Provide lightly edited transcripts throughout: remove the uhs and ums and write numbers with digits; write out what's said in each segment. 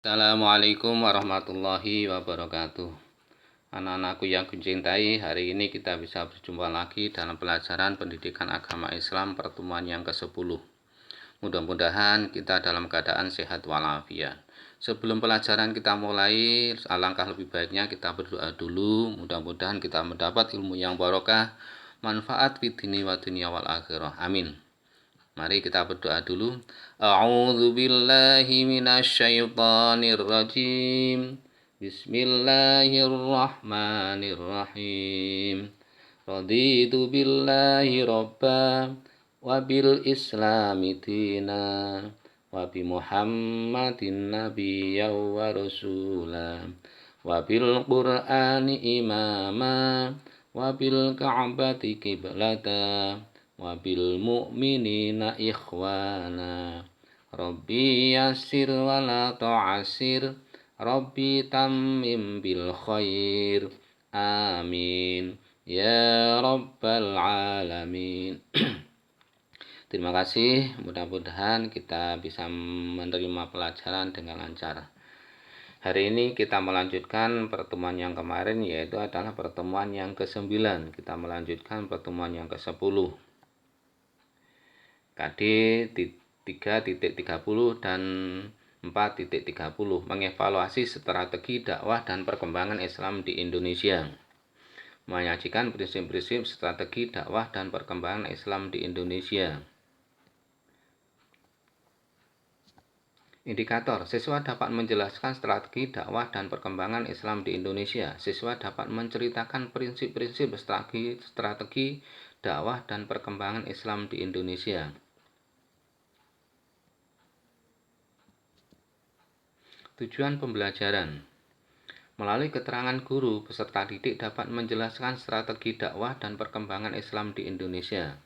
Assalamualaikum warahmatullahi wabarakatuh. Anak-anakku yang kucintai, hari ini kita bisa berjumpa lagi dalam pelajaran pendidikan agama Islam pertemuan yang ke-10. Mudah-mudahan kita dalam keadaan sehat walafiat. Sebelum pelajaran kita mulai, alangkah lebih baiknya kita berdoa dulu. Mudah-mudahan kita mendapat ilmu yang barokah, manfaat fid dini wa dunya wal akhirah. Amin. Mari kita berdoa dulu. A'udzu billahi minasyaitonir rajim. Bismillahirrahmanirrahim. Raditu billahi robba wa bil islami dina wa bi Muhammadin nabiyya wa rasula wa bil qur'ani imama wa bil ka'bati qiblata wa bil mu'minina ikhwana. Rabbi yassir wa la tu'assir, Rabbi tammim bil khair. Amin ya rabbal alamin. Terima kasih, mudah-mudahan kita bisa menerima pelajaran dengan lancar. Hari ini kita melanjutkan pertemuan yang kemarin, yaitu adalah pertemuan yang ke-9. Kita melanjutkan pertemuan yang ke-10. KD 3.30 dan 4.30 mengevaluasi strategi dakwah dan perkembangan Islam di Indonesia. Menyajikan prinsip-prinsip strategi dakwah dan perkembangan Islam di Indonesia. Indikator, siswa dapat menjelaskan strategi dakwah dan perkembangan Islam di Indonesia. Siswa dapat menceritakan prinsip-prinsip strategi dakwah dan perkembangan Islam di Indonesia. Tujuan pembelajaran. Melalui keterangan guru, peserta didik dapat menjelaskan strategi dakwah dan perkembangan Islam di Indonesia.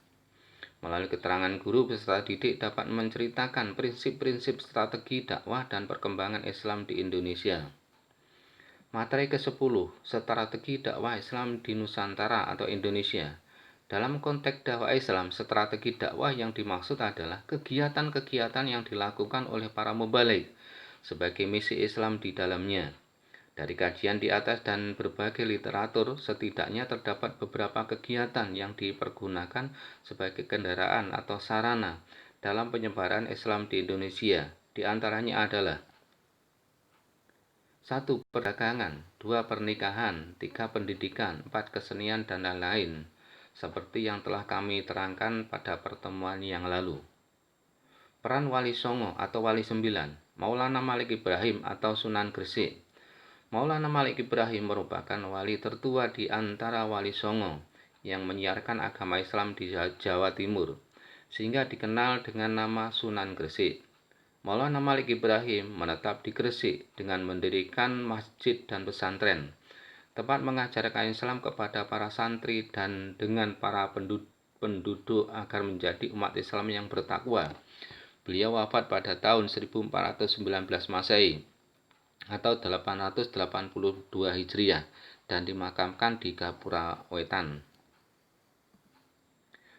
Melalui keterangan guru, peserta didik dapat menceritakan prinsip-prinsip strategi dakwah dan perkembangan Islam di Indonesia. Materi ke-10, strategi dakwah Islam di Nusantara atau Indonesia. Dalam konteks dakwah Islam, strategi dakwah yang dimaksud adalah kegiatan-kegiatan yang dilakukan oleh para mubaligh sebagai misi Islam di dalamnya. Dari kajian di atas dan berbagai literatur, setidaknya terdapat beberapa kegiatan yang dipergunakan sebagai kendaraan atau sarana dalam penyebaran Islam di Indonesia. Di antaranya adalah 1. Perdagangan, 2. Pernikahan, 3. Pendidikan, 4. Kesenian, dan lain-lain, seperti yang telah kami terangkan pada pertemuan yang lalu. Peran Wali Songo atau Wali Sembilan, Maulana Malik Ibrahim atau Sunan Gresik. Maulana Malik Ibrahim merupakan wali tertua di antara Wali Songo yang menyiarkan agama Islam di Jawa Timur, sehingga dikenal dengan nama Sunan Gresik. Maulana Malik Ibrahim menetap di Gresik dengan mendirikan masjid dan pesantren, tempat mengajarkan Islam kepada para santri dan dengan para penduduk agar menjadi umat Islam yang bertakwa. Beliau wafat pada tahun 1419 Masehi atau 882 Hijriah dan dimakamkan di Gapura Wetan.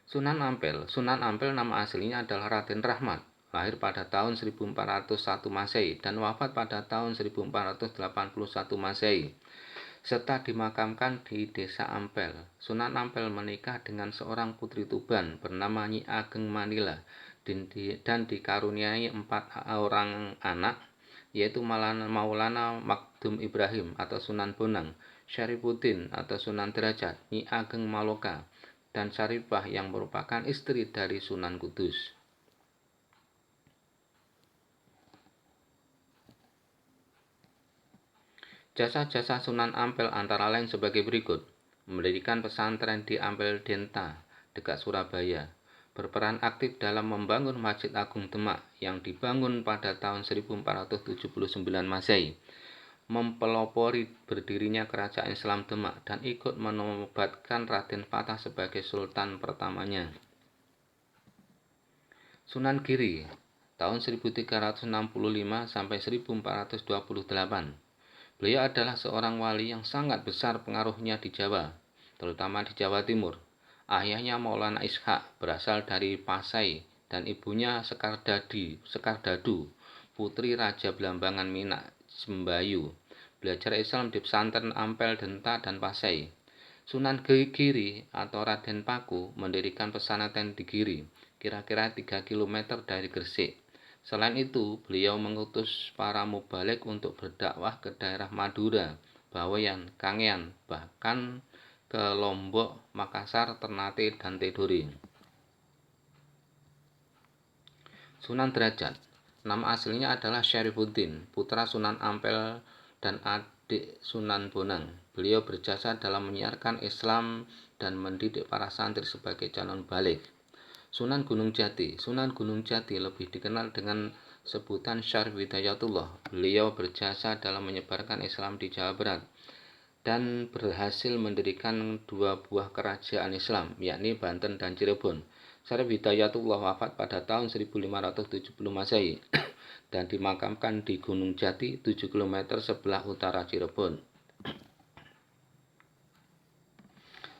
Sunan Ampel. Sunan Ampel nama aslinya adalah Raden Rahmat, lahir pada tahun 1401 Masehi dan wafat pada tahun 1481 Masehi, serta dimakamkan di Desa Ampel. Sunan Ampel menikah dengan seorang putri Tuban bernama Nyi Ageng Manila dan dikaruniai 4 orang anak, yaitu Maulana Makdum Ibrahim atau Sunan Bonang, Syarifuddin atau Sunan Derajat, Nyi Ageng Maloka, dan Syarifah yang merupakan istri dari Sunan Kudus. Jasa-jasa Sunan Ampel antara lain sebagai berikut: mendirikan pesantren di Ampel Denta, dekat Surabaya, berperan aktif dalam membangun Masjid Agung Demak yang dibangun pada tahun 1479 Masehi, mempelopori berdirinya Kerajaan Islam Demak, dan ikut menobatkan Raden Fatah sebagai Sultan pertamanya. Sunan Giri, tahun 1365 sampai 1428. Beliau adalah seorang wali yang sangat besar pengaruhnya di Jawa, terutama di Jawa Timur. Ayahnya Maulana Ishaq berasal dari Pasai dan ibunya Sekardadu putri Raja Blambangan Minak Sembayu, belajar Islam di pesantren Ampel, Denta, dan Pasai. Sunan Giri atau Raden Paku mendirikan pesantren di Giri, kira-kira 3 km dari Gresik. Selain itu, beliau mengutus para mubalik untuk berdakwah ke daerah Madura, Bawean, Kangean, bahkan ke Lombok, Makassar, Ternate, dan Tidore. Sunan Derajat. Nama aslinya adalah Syarifuddin, putra Sunan Ampel dan adik Sunan Bonang. Beliau berjasa dalam menyiarkan Islam dan mendidik para santri sebagai calon balik. Sunan Gunung Jati. Sunan Gunung Jati lebih dikenal dengan sebutan Syarif Hidayatullah. Beliau berjasa dalam menyebarkan Islam di Jawa Barat dan berhasil mendirikan 2 buah kerajaan Islam, yakni Banten dan Cirebon. Syarif Hidayatullah wafat pada tahun 1570 Masehi dan dimakamkan di Gunung Jati, 7 km sebelah utara Cirebon.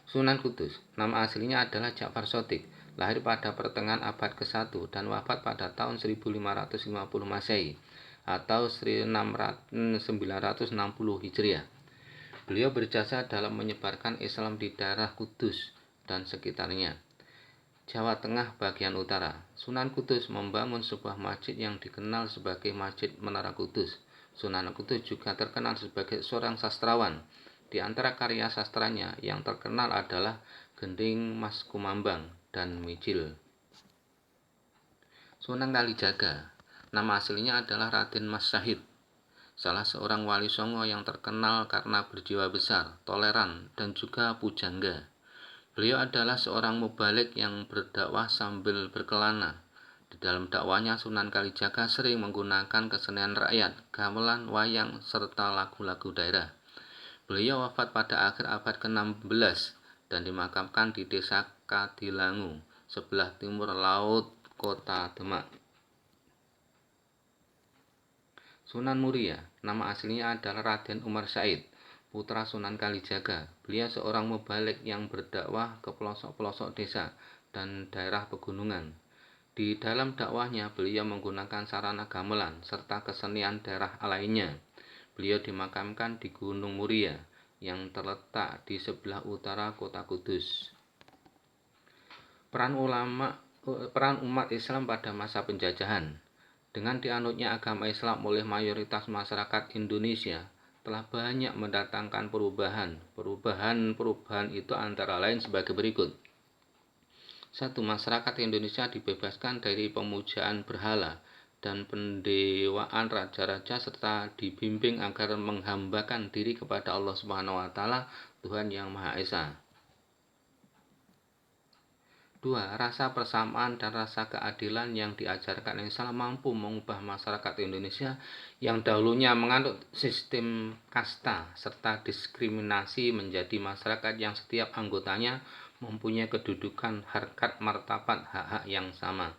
Sunan Kudus. Nama aslinya adalah Ja'far Shodiq, lahir pada pertengahan abad ke-1 dan wafat pada tahun 1550 Masehi atau 960 Hijriah. Beliau berjasa dalam menyebarkan Islam di daerah Kudus dan sekitarnya, Jawa Tengah bagian utara. Sunan Kudus membangun sebuah masjid yang dikenal sebagai Masjid Menara Kudus. Sunan Kudus juga terkenal sebagai seorang sastrawan. Di antara karya sastranya yang terkenal adalah Gending Mas Kumambang dan Mijil. Sunan Kalijaga. Nama aslinya adalah Raden Mas Syahid, salah seorang wali songo yang terkenal karena berjiwa besar, toleran, dan juga pujangga. Beliau adalah seorang mubalik yang berdakwah sambil berkelana. Di dalam dakwahnya, Sunan Kalijaga sering menggunakan kesenian rakyat, gamelan, wayang, serta lagu-lagu daerah. Beliau wafat pada akhir abad ke-16 dan dimakamkan di desa Kadilangu, sebelah timur laut kota Demak. Sunan Muria. Nama aslinya adalah Raden Umar Said, putra Sunan Kalijaga. Beliau seorang mubalik yang berdakwah ke pelosok-pelosok desa dan daerah pegunungan. Di dalam dakwahnya, beliau menggunakan sarana gamelan serta kesenian daerah lainnya. Beliau dimakamkan di Gunung Muria yang terletak di sebelah utara kota Kudus. Peran umat Islam pada masa penjajahan. Dengan dianutnya agama Islam oleh mayoritas masyarakat Indonesia, telah banyak mendatangkan perubahan. Perubahan itu antara lain sebagai berikut. 1. Masyarakat Indonesia dibebaskan dari pemujaan berhala dan pendewaan raja-raja serta dibimbing agar menghambakan diri kepada Allah Subhanahu wa taala, Tuhan yang Maha Esa. 2. Rasa persamaan dan rasa keadilan yang diajarkan Islam mampu mengubah masyarakat Indonesia yang dahulunya menganut sistem kasta serta diskriminasi menjadi masyarakat yang setiap anggotanya mempunyai kedudukan, harkat, martabat, hak-hak yang sama.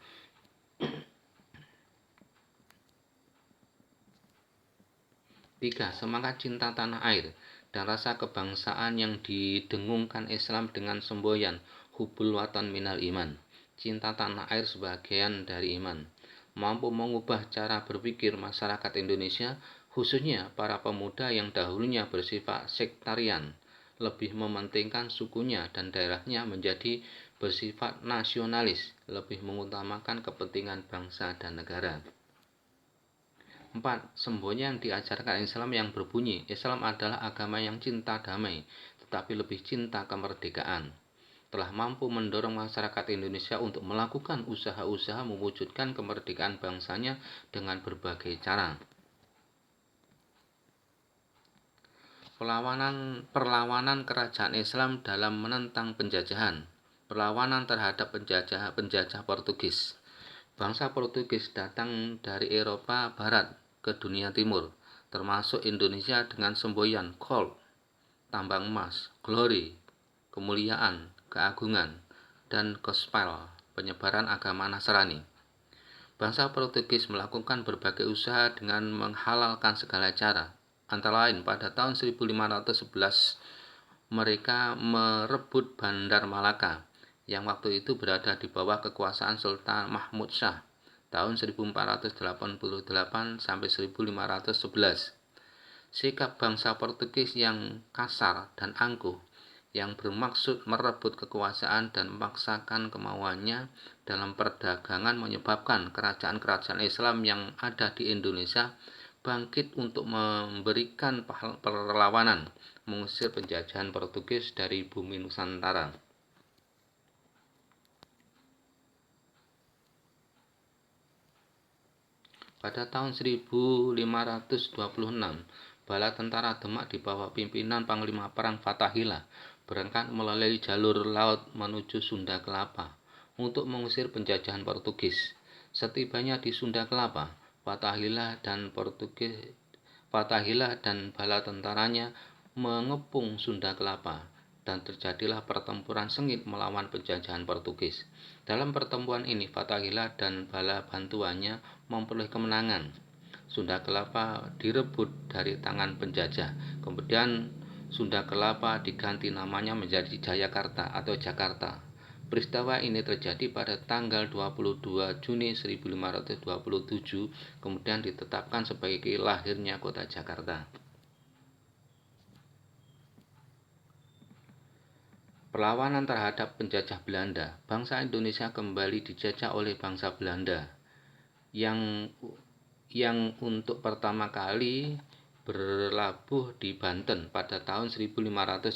3. Semangat cinta tanah air dan rasa kebangsaan yang didengungkan Islam dengan semboyan Hubbul Watan Minal Iman. Cinta tanah air sebagian dari iman. Mampu mengubah cara berpikir masyarakat Indonesia, khususnya para pemuda yang dahulunya bersifat sektarian, lebih mementingkan sukunya dan daerahnya menjadi bersifat nasionalis, lebih mengutamakan kepentingan bangsa dan negara. 4. Semboyan yang diajarkan Islam yang berbunyi, Islam adalah agama yang cinta damai, tetapi lebih cinta kemerdekaan, telah mampu mendorong masyarakat Indonesia untuk melakukan usaha-usaha mewujudkan kemerdekaan bangsanya dengan berbagai cara. Perlawanan kerajaan Islam dalam menentang penjajahan. Perlawanan terhadap penjajah Portugis. Bangsa Portugis datang dari Eropa Barat ke dunia Timur, termasuk Indonesia dengan semboyan gold, tambang emas, glory, kemuliaan, keagungan, dan gospel, penyebaran agama Nasrani. Bangsa Portugis melakukan berbagai usaha dengan menghalalkan segala cara. Antara lain, pada tahun 1511 mereka merebut Bandar Malaka yang waktu itu berada di bawah kekuasaan Sultan Mahmud Shah. tahun 1488 sampai 1511. Sikap bangsa Portugis yang kasar dan angkuh, yang bermaksud merebut kekuasaan dan memaksakan kemauannya dalam perdagangan menyebabkan kerajaan-kerajaan Islam yang ada di Indonesia bangkit untuk memberikan perlawanan mengusir penjajahan Portugis dari bumi Nusantara. Pada tahun 1526, bala tentara Demak di bawah pimpinan Panglima Perang Fathahillah berangkat melalui jalur laut menuju Sunda Kelapa untuk mengusir penjajahan Portugis. Setibanya di Sunda Kelapa, Fathahillah dan bala tentaranya mengepung Sunda Kelapa dan terjadilah pertempuran sengit melawan penjajahan Portugis. Dalam pertempuran ini, Fathahillah dan bala bantuannya memperoleh kemenangan. Sunda Kelapa direbut dari tangan penjajah. Kemudian Sunda Kelapa diganti namanya menjadi Jayakarta atau Jakarta. Peristiwa ini terjadi pada tanggal 22 Juni 1527, kemudian ditetapkan sebagai lahirnya kota Jakarta. Perlawanan terhadap penjajah Belanda. Bangsa Indonesia kembali dijajah oleh bangsa Belanda yang untuk pertama kali berlabuh di Banten pada tahun 1596,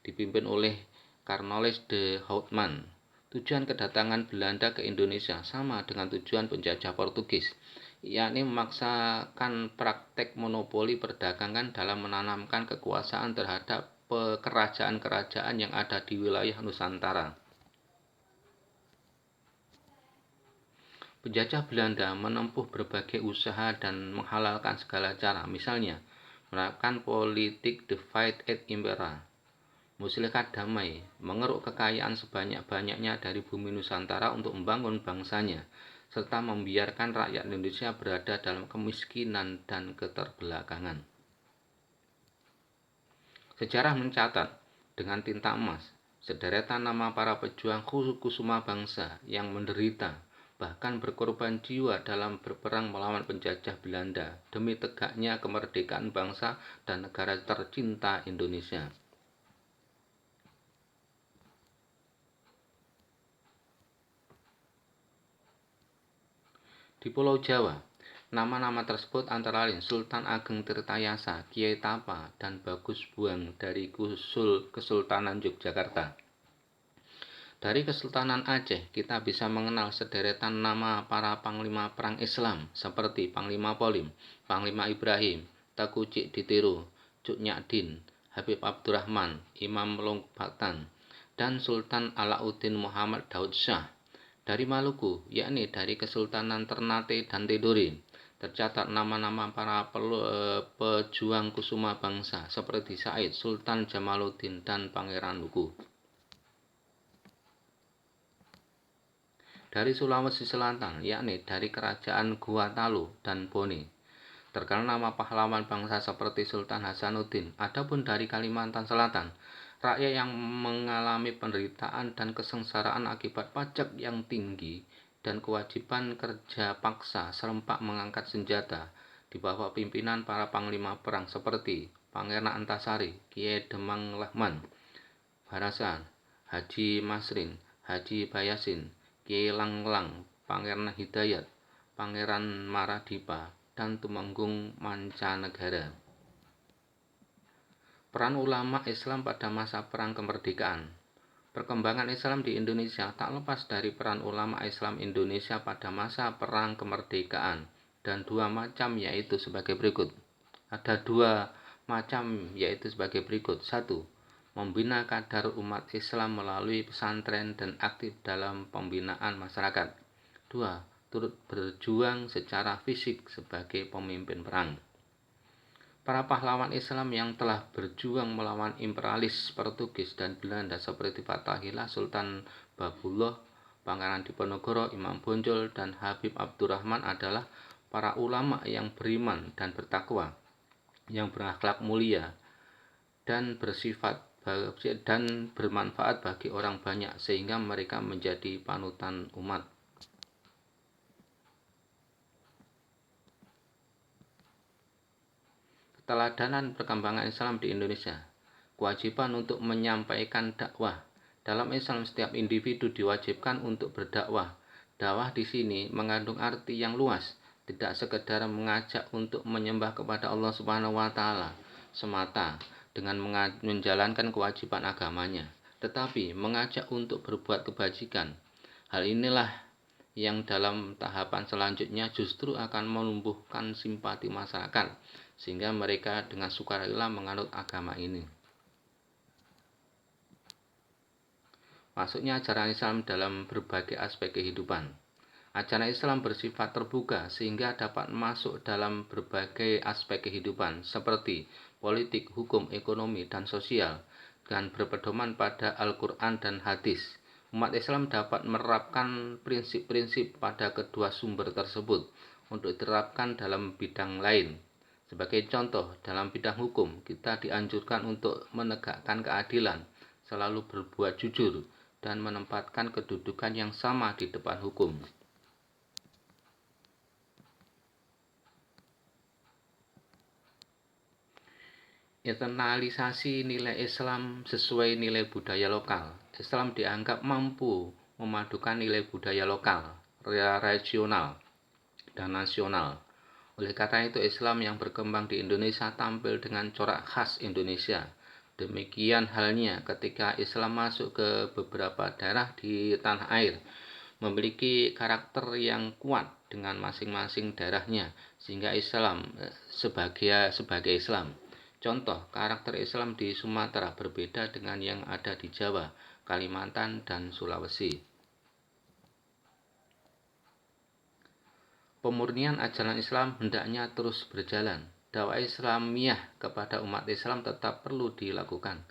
dipimpin oleh Cornelis de Houtman. Tujuan kedatangan Belanda ke Indonesia sama dengan tujuan penjajah Portugis, yakni memaksakan praktek monopoli perdagangan dalam menanamkan kekuasaan terhadap kerajaan-kerajaan yang ada di wilayah Nusantara. Penjajah Belanda menempuh berbagai usaha dan menghalalkan segala cara, misalnya menerapkan politik divide et impera, muslihat damai, mengeruk kekayaan sebanyak-banyaknya dari bumi Nusantara untuk membangun bangsanya, serta membiarkan rakyat Indonesia berada dalam kemiskinan dan keterbelakangan. Sejarah mencatat dengan tinta emas sederetan nama para pejuang kusuma bangsa yang menderita, bahkan berkorban jiwa dalam berperang melawan penjajah Belanda demi tegaknya kemerdekaan bangsa dan negara tercinta Indonesia. Di Pulau Jawa, nama-nama tersebut antara lain Sultan Ageng Tirtayasa, Kiai Tapa, dan Bagus Buang dari Kesultanan Yogyakarta. Dari Kesultanan Aceh, kita bisa mengenal sederetan nama para panglima perang Islam seperti Panglima Polim, Panglima Ibrahim, Teuku Cik Ditiro, Cuk Nyadin, Habib Abdurrahman, Imam Longbatan, dan Sultan Alauddin Muhammad Daud Shah. Dari Maluku, yakni dari Kesultanan Ternate dan Tidore, tercatat nama-nama para pejuang kusuma bangsa seperti Said, Sultan Jamaluddin, dan Pangeran Luku. Dari Sulawesi Selatan, yakni dari Kerajaan Gua Talu dan Bone, terkenal nama pahlawan bangsa seperti Sultan Hasanuddin. Adapun dari Kalimantan Selatan, rakyat yang mengalami penderitaan dan kesengsaraan akibat pajak yang tinggi dan kewajiban kerja paksa serempak mengangkat senjata di bawah pimpinan para panglima perang seperti Pangeran Antasari, Kiai Demang Rahman, Barasan, Haji Masrin, Haji Bayasin, Kiai Langlang, Pangeran Hidayat, Pangeran Maradipa, dan Tumenggung Mancanegara. Peran ulama Islam pada masa perang kemerdekaan. Perkembangan Islam di Indonesia tak lepas dari peran ulama Islam Indonesia pada masa perang kemerdekaan, dan dua macam yaitu sebagai berikut. Ada dua macam yaitu sebagai berikut. 1. Membina kadar umat Islam melalui pesantren dan aktif dalam pembinaan masyarakat. 2. Turut berjuang secara fisik sebagai pemimpin perang. Para pahlawan Islam yang telah berjuang melawan imperialis Portugis dan Belanda seperti Fathahillah, Sultan Babullah, Pangeran Diponegoro, Imam Bonjol, dan Habib Abdurrahman adalah para ulama yang beriman dan bertakwa, yang berakhlak mulia dan bermanfaat bagi orang banyak sehingga mereka menjadi panutan umat. Keteladanan perkembangan Islam di Indonesia. Kewajiban untuk menyampaikan dakwah. Dalam Islam, setiap individu diwajibkan untuk berdakwah. Dakwah di sini mengandung arti yang luas, tidak sekedar mengajak untuk menyembah kepada Allah Subhanahu wa taala semata dengan menjalankan kewajiban agamanya, tetapi mengajak untuk berbuat kebajikan. Hal inilah yang dalam tahapan selanjutnya justru akan menumbuhkan simpati masyarakat, sehingga mereka dengan sukarela menganut agama ini. Masuknya ajaran Islam dalam berbagai aspek kehidupan. Ajaran Islam bersifat terbuka sehingga dapat masuk dalam berbagai aspek kehidupan seperti politik, hukum, ekonomi, dan sosial, dengan berpedoman pada Al-Quran dan hadis. Umat Islam dapat menerapkan prinsip-prinsip pada kedua sumber tersebut untuk diterapkan dalam bidang lain. Sebagai contoh, dalam bidang hukum, kita dianjurkan untuk menegakkan keadilan, selalu berbuat jujur, dan menempatkan kedudukan yang sama di depan hukum. Internalisasi nilai Islam sesuai nilai budaya lokal. Islam dianggap mampu memadukan nilai budaya lokal, regional, dan nasional. Oleh karena itu, Islam yang berkembang di Indonesia tampil dengan corak khas Indonesia. Demikian halnya ketika Islam masuk ke beberapa daerah di tanah air, memiliki karakter yang kuat dengan masing-masing daerahnya, sehingga Islam sebagai Islam. Contoh, karakter Islam di Sumatera berbeda dengan yang ada di Jawa, Kalimantan, dan Sulawesi. Pemurnian ajaran Islam hendaknya terus berjalan. Dakwah Islamiyah kepada umat Islam tetap perlu dilakukan.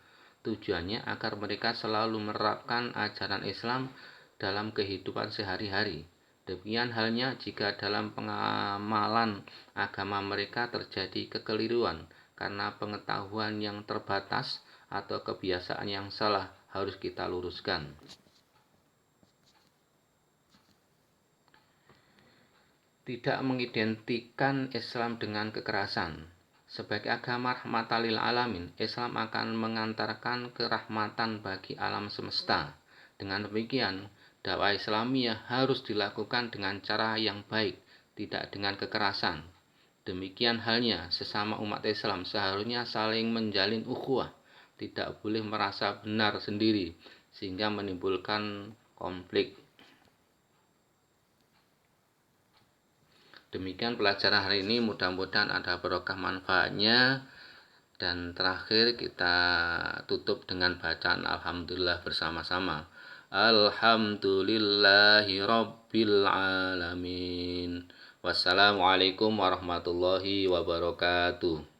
Tujuannya agar mereka selalu menerapkan ajaran Islam dalam kehidupan sehari-hari. Demikian halnya jika dalam pengamalan agama mereka terjadi kekeliruan karena pengetahuan yang terbatas atau kebiasaan yang salah, harus kita luruskan. Tidak mengidentikan Islam dengan kekerasan. Sebagai agama rahmatan lil alamin, Islam akan mengantarkan kerahmatan bagi alam semesta. Dengan demikian, dakwah Islamiyah harus dilakukan dengan cara yang baik, tidak dengan kekerasan. Demikian halnya sesama umat Islam seharusnya saling menjalin ukhuwah, tidak boleh merasa benar sendiri sehingga menimbulkan konflik. Demikian pelajaran hari ini, mudah-mudahan ada barokah manfaatnya. Dan terakhir kita tutup dengan bacaan Alhamdulillah bersama-sama. Alhamdulillahi Rabbil Alamin. Wassalamualaikum warahmatullahi wabarakatuh.